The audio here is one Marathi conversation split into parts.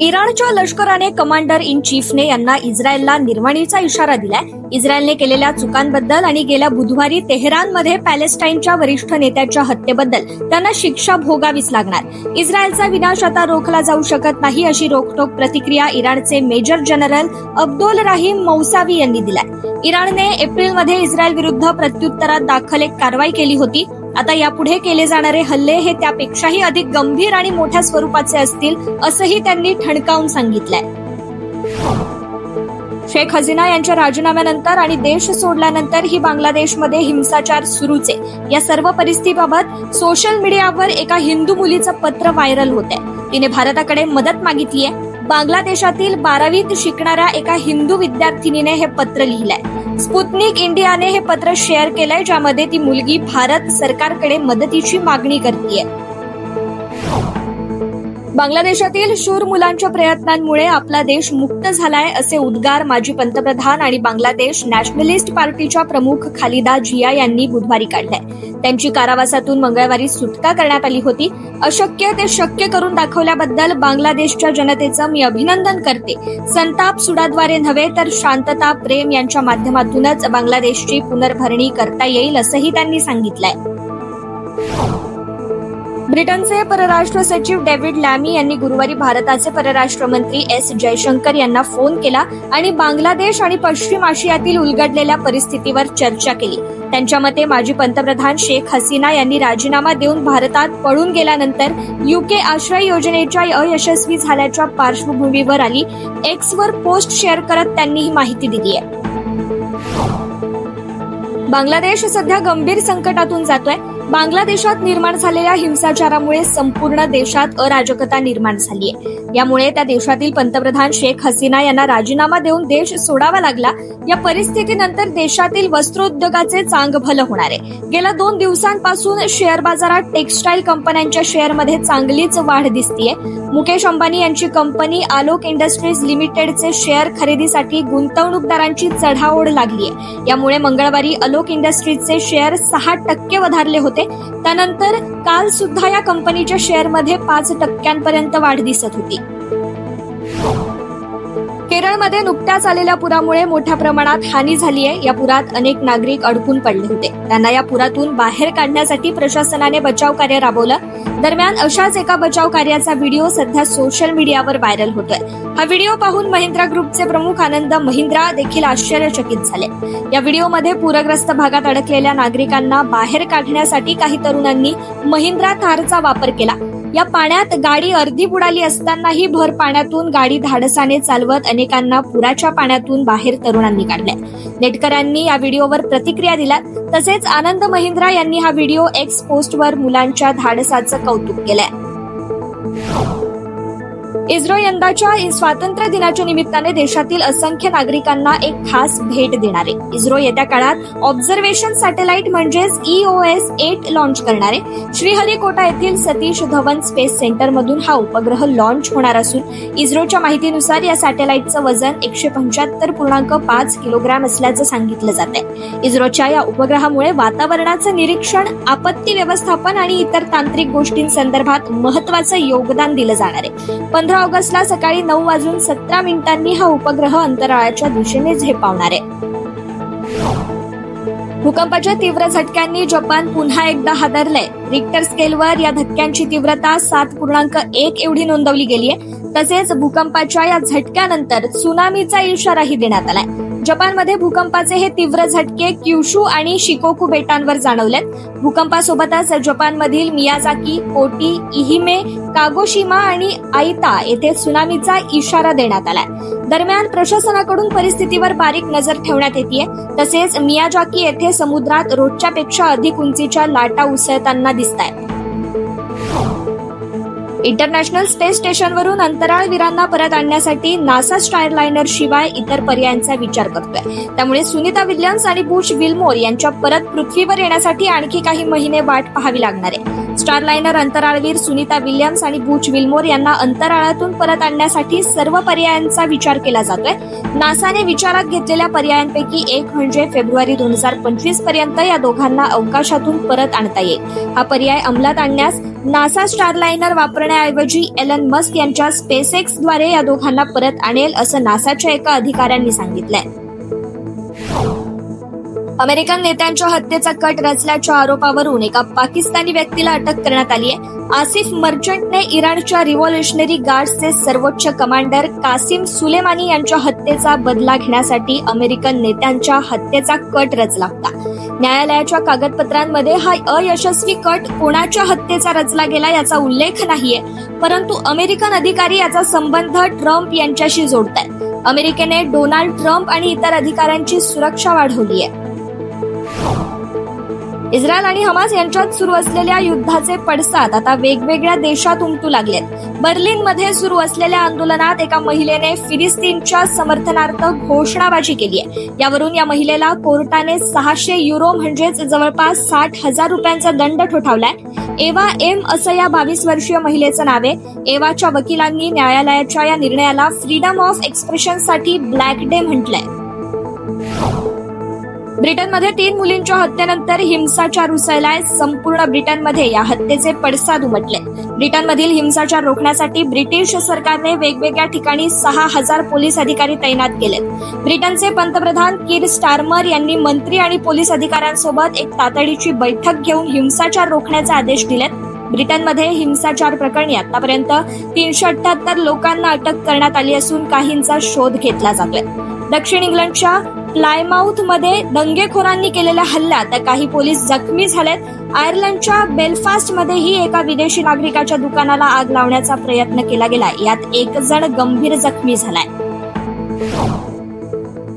इराणच्या लष्कराने कमांडर इन चीफने यांना इस्रायलला निर्वाणीचा इशारा दिलाय. इस्रायलने केलेल्या चुकांबद्दल आणि गेल्या बुधवारी तेहरानमध्ये पॅलेस्टाईनच्या वरिष्ठ नेत्याच्या हत्येबद्दल त्यांना शिक्षा भोगावीच लागणार. इस्रायलचा विनाश आता रोखला जाऊ शकत नाही अशी रोखठोक प्रतिक्रिया इराणचे मेजर जनरल अब्दोल राहीम मौसावी यांनी दिलाय. इराणने एप्रिलमध्ये इस्रायल विरुद्ध प्रत्युत्तरात दाखल एक कारवाई केली होती. आता यापुढे केले जाणारे हल्ले हे त्यापेक्षाही अधिक गंभीर आणि मोठ्या स्वरूपाचे असतील असंही त्यांनी ठणकावून सांगितलंय. शेख हसीना यांच्या राजीनाम्यानंतर आणि देश सोडल्यानंतर ही बांगलादेशमध्ये हिंसाचार सुरूच आहे. या सर्व परिस्थितीबाबत सोशल मीडियावर एका हिंदू मुलीचं पत्र व्हायरल होत आहे. तिने भारताकडे मदत मागितली आहे. बांगलादेशातील 12वीत शिकणाऱ्या एका हिंदू विद्यार्थिनीने हे पत्र लिहिलंय. स्पुतनिक इंडियाने हे पत्र शेअर केलंय, ज्यामध्ये ती मुलगी भारत सरकारकडे मदतीची मागणी करतेय. बांगलादेशातील शूर मुलांच्या प्रयत्नांमुळे आपला देश मुक्त झालाय असे उद्गार माजी पंतप्रधान आणि बांगलादेश नॅशनलिस्ट पार्टीच्या प्रमुख खालिदा जिया यांनी बुधवारी काढले. त्यांची कारावासातून मंगळवारी सुटका करण्यात आली होती. अशक्य ते शक्य करून दाखवल्याबद्दल बांगलादेशच्या जनतेचं मी अभिनंदन करते. संताप सुडाद्वारे नव्हे तर शांतता प्रेम यांच्या माध्यमातूनच बांगलादेशची पुनर्भरणी करता येईल असंही त्यांनी सांगितलंय. ब्रिटनचे परराष्ट्र सचिव डेव्हिड लॅमी यांनी गुरुवारी भारताचे परराष्ट्र मंत्री एस जयशंकर यांना फोन केला आणि बांगलादेश आणि पश्चिम आशियातील उलगडलेल्या परिस्थितीवर चर्चा केली. त्यांच्या मते माजी पंतप्रधान शेख हसीना यांनी राजीनामा देऊन भारतात पळून गेल्यानंतर युके आश्रय योजनेच्या अयशस्वी झाल्याच्या पार्श्वभूमीवर आली. एक्सवर पोस्ट शेअर करत त्यांनी ही माहिती दिली आहे. बांगलादेश सध्या गंभीर संकटातून जातोय. बांगलादेशात निर्माण झालेल्या हिंसाचारामुळे संपूर्ण देशात अराजकता निर्माण झाली आहे. यामुळे त्या देशातील पंतप्रधान शेख हसीना यांना राजीनामा देऊन देश सोडावा लागला. या परिस्थितीनंतर देशातील वस्त्रोद्योगाचे चांगभलं होणार आहे. गेल्या 2 दिवसांपासून शेअर बाजारात टेक्स्टाईल कंपन्यांच्या शेअरमध्ये चांगलीच वाढ दिसतीये. मुकेश अंबानी यांची कंपनी आलोक इंडस्ट्रीज लिमिटेडचे शेअर खरेदीसाठी गुंतवणूकदारांची चढाओढ लागली आहे. यामुळे मंगळवारी आलोक इंडस्ट्रीजचे शेअर 6% वधारले होते. त्यानंतर काल सुद्धा या कंपनीच्या शेअरमध्ये 5% वाढ दिसत होती. केरळमध्ये नुकत्याच आलेल्या पुरामुळे मोठ्या प्रमाणात हानी झाली आहे. या पुरात अनेक नागरिक अडकून पडले होते. त्यांना या पुरातून बाहेर काढण्यासाठी प्रशासनाने बचाव कार्य राबवलं. दरम्यान अशाच एका बचाव कार्याचा व्हिडिओ सध्या सोशल मीडियावर व्हायरल होतोय. हा व्हिडिओ पाहून महिंद्रा ग्रुपचे प्रमुख आनंद महिंद्रा देखील आश्चर्यचकित झाले. या व्हिडिओमध्ये पूरग्रस्त भागात अडकलेल्या नागरिकांना बाहेर काढण्यासाठी काही तरुणांनी महिंद्रा थारचा वापर केला. या पाण्यात गाडी अर्धी बुडाली असतानाही भर पाण्यातून गाडी धाडसाने चालवत अनेकांना पुराच्या पाण्यातून बाहेर तरुणांनी काढले. नेटकऱ्यांनी या व्हिडिओवर प्रतिक्रिया दिल्या. तसेच आनंद महिंद्रा यांनी हा व्हिडिओ एक्स पोस्टवर मुलांच्या धाडसाचं कौतुक केलंय. इस्रो यंदाच्या स्वातंत्र्य दिनाच्या निमित्ताने देशातील असंख्य नागरिकांना एक खास भेट देणार आहे. इस्रो येत्या काळात ऑब्झर्वेशन सॅटेलाइट म्हणजेच EOS 8 लॉन्च करणार आहे. श्रीहरिकोटा येथील सतीश धवन स्पेस सेंटरमधून हा उपग्रह लॉन्च होणार असून इस्रोच्या माहितीनुसार या सॅटेलाइटचं वजन 175.5 किलोग्रॅम असल्याचं सांगितलं जात आहे. इस्रोच्या या उपग्रहामुळे वातावरणाचं निरीक्षण, आपत्ती व्यवस्थापन आणि इतर तांत्रिक गोष्टींसंदर्भात महत्वाचं योगदान दिलं जाणार आहे. 15 ऑगस्टला सकाळी 9:17 हा उपग्रह अंतराळाच्या दिशेने झेपावणार आहे. भूकंपाच्या तीव्र झटक्यांनी जपान पुन्हा एकदा हादरलंय. रिक्टर स्केलवर या धक्क्यांची तीव्रता 7.1 एवढी नोंदवली गेली आहे. तसेच भूकंपाच्या या झटक्यानंतर त्सुनामीचा इशाराही देण्यात आलाय. जपानमध्ये भूकंपाचे हे तीव्र झटके क्युशू आणि शिकोकू बेटांवर जाणवलेत. भूकंपासोबतच जपानमधील मियाजाकी, कोटी, इहिमे, कागोशिमा आणि आईता येथे त्सुनामीचा इशारा देण्यात आलाय. दरम्यान प्रशासनाकडून परिस्थितीवर बारीक नजर ठेवण्यात येतेय. तसेच मियाजाकी येथे समुद्रात रोजच्यापेक्षा अधिक उंचीच्या लाटा उसळताना दिसतायत. इंटरनॅशनल स्पेस स्टेशनवरून अंतराळवीरांना परत आणण्यासाठी नासा स्टारलायनर शिवाय इतर पर्यायांचा विचार करतोय. त्यामुळे सुनीता विल्यम्स आणि बुश विल्मोर यांच्या परत पृथ्वीवर येण्यासाठी आणखी काही महिने वाट पाहावी लागणार आहे. स्टारलायनर अंतराळवीर सुनीता विल्यम्स आणि बुश विल्मोर यांना अंतराळातून परत आणण्यासाठी सर्व पर्यायांचा विचार केला जातोय. नासाने विचारात घेतलेल्या पर्यायांपैकी एक म्हणजे फेब्रुवारी 2025 पर्यंत या दोघांना अवकाशातून परत आणता येईल. हा पर्याय अंमलात आणण्यास नासा स्टारलाइनर वापरण्याऐवजी एलन मस्क यांच्या स्पेसएक्स द्वारे या दोघांना परत आणेल असं नासाच्या एका अधिकाऱ्यांनी सांगितलंय. अमेरिकन नेत्यांच्या हत्येचा कट रचल्याच्या आरोपावरून एका पाकिस्तानी व्यक्तीला अटक करण्यात आली आहे. आसिफ मर्चंटने इराणच्या रिव्हॉल्युशनरी गार्ड्सचे सर्वोच्च कमांडर कासिम सुलेमानी यांच्या हत्येचा बदला घेण्यासाठी अमेरिकन नेत्यांच्या हत्येचा कट रचला होता. न्यायालयाच्या कागदपत्रांमध्ये हा अयशस्वी कट कोणाच्या हत्येचा रचला गेला याचा उल्लेख नाहीये, परंतु अमेरिकन अधिकारी याचा संबंध ट्रम्प यांच्याशी जोडतायत. अमेरिकेने डोनाल्ड ट्रम्प आणि इतर अधिकाऱ्यांची सुरक्षा वाढवली आहे. इस्रायल आणि हमास यांच्यात सुरू असलेल्या युद्धाचे पडसाद आता वेगवेगळ्या देशात उमटू लागलेत. बर्लिनमध्ये सुरू असलेल्या आंदोलनात एका महिलेने फिलिस्तीनच्या समर्थनार्थ घोषणाबाजी केली आहे. यावरून या महिलेला कोर्टाने 600 युरो म्हणजेच जवळपास 60,000 रुपयांचा दंड ठोठावलाय. एवा एम असं या 22 वर्षीय महिलेचं नाव आहे. एवाच्या वकिलांनी न्यायालयाच्या या निर्णयाला फ्रीडम ऑफ एक्सप्रेशनसाठी ब्लॅक डे म्हटलंय. ब्रिटनमध्ये 3 मुलींच्या हत्येनंतर हिंसाचार उसळलाय. संपूर्ण ब्रिटनमध्ये या हत्येचे पडसाद उमटले. ब्रिटनमधील हिंसाचार रोखण्यासाठी ब्रिटिश सरकारने वेगवेगळ्या ठिकाणी 6,000 पोलीस अधिकारी तैनात केलेत. ब्रिटनचे पंतप्रधान कीर स्टारमर यांनी मंत्री आणि पोलीस अधिकाऱ्यांसोबत एक तातडीची बैठक घेऊन हिंसाचार रोखण्याचे आदेश दिलेत. ब्रिटनमध्ये हिंसाचार प्रकरणी आतापर्यंत 378 लोकांना अटक करण्यात आली असून काहींचा शोध घेतला जातोय. दक्षिण इंग्लंडच्या प्लायमाउथमध्ये दंगेखोरांनी केलेल्या हल्ल्यात काही पोलीस जखमी झालेत. आयर्लंडच्या बेलफास्टमध्येही एका विदेशी नागरिकाच्या दुकानाला आग लावण्याचा प्रयत्न केला गेलाय. यात 1 जण गंभीर जखमी झालाय.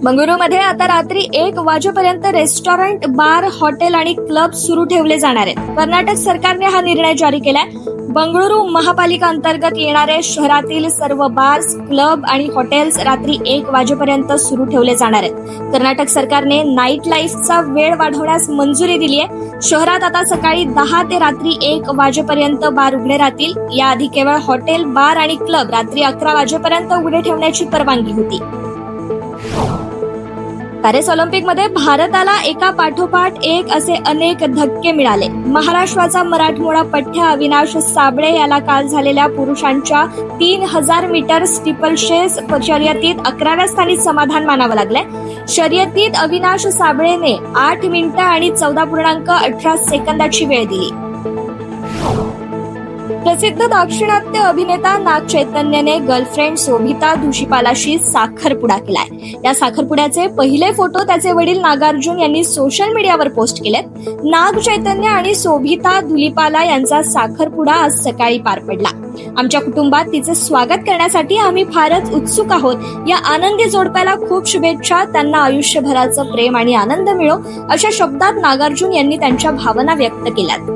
बंगळुरूमध्ये आता रात्री 1 वाजेपर्यंत रेस्टॉरंट, बार, हॉटेल आणि क्लब सुरू ठेवले जाणार आहेत. कर्नाटक सरकारने हा निर्णय जारी केलाय. बंगळुरू महापालिका अंतर्गत येणारे शहरातील सर्व बार्स, क्लब आणि हॉटेल्स रात्री 1 वाजेपर्यंत सुरू ठेवले जाणार आहेत. कर्नाटक सरकारने नाईट लाईफचा वेळ वाढवण्यास मंजुरी दिली आहे. शहरात आता सकाळी 10 ते रात्री 1 वाजेपर्यंत बार उघडे राहतील. याआधी केवळ हॉटेल, बार आणि क्लब रात्री 11 वाजेपर्यंत उघडे ठेवण्याची परवानगी होती. पॅरिस ऑलिम्पिकमध्ये भारताला एका पाठोपाठ एक असे अनेक धक्के मिळाले. महाराष्ट्राचा मराठमोळा पठ्या अविनाश साबळे याला काल झालेल्या पुरुषांच्या 3000 मीटर स्टीपलचेस शर्यतीत 11व्या स्थानी समाधान मानावं लागलंय. शर्यतीत अविनाश साबळेने 8 मिनिटं आणि 14.18 सेकंदाची वेळ दिली. प्रसिद्ध दाक्षिणात्य अभिनेता नाग चैतन्यने गर्लफ्रेंड शोभिता धुलिपालाशी साखरपुडा केलाय. या साखरपुड्याचे पहिले फोटो त्याचे वडील नागार्जुन यांनी सोशल मीडियावर पोस्ट केलेत. नाग चैतन्य आणि शोभिता धुलिपाला यांचा साखरपुडा आज सकाळी पार पडला. आमच्या कुटुंबात तिचे स्वागत करण्यासाठी आम्ही फारच उत्सुक आहोत. या आनंदी जोडप्याला खूप शुभेच्छा. त्यांना आयुष्यभराचं प्रेम आणि आनंद मिळो, अशा शब्दात नागार्जुन यांनी त्यांच्या भावना व्यक्त केल्यात.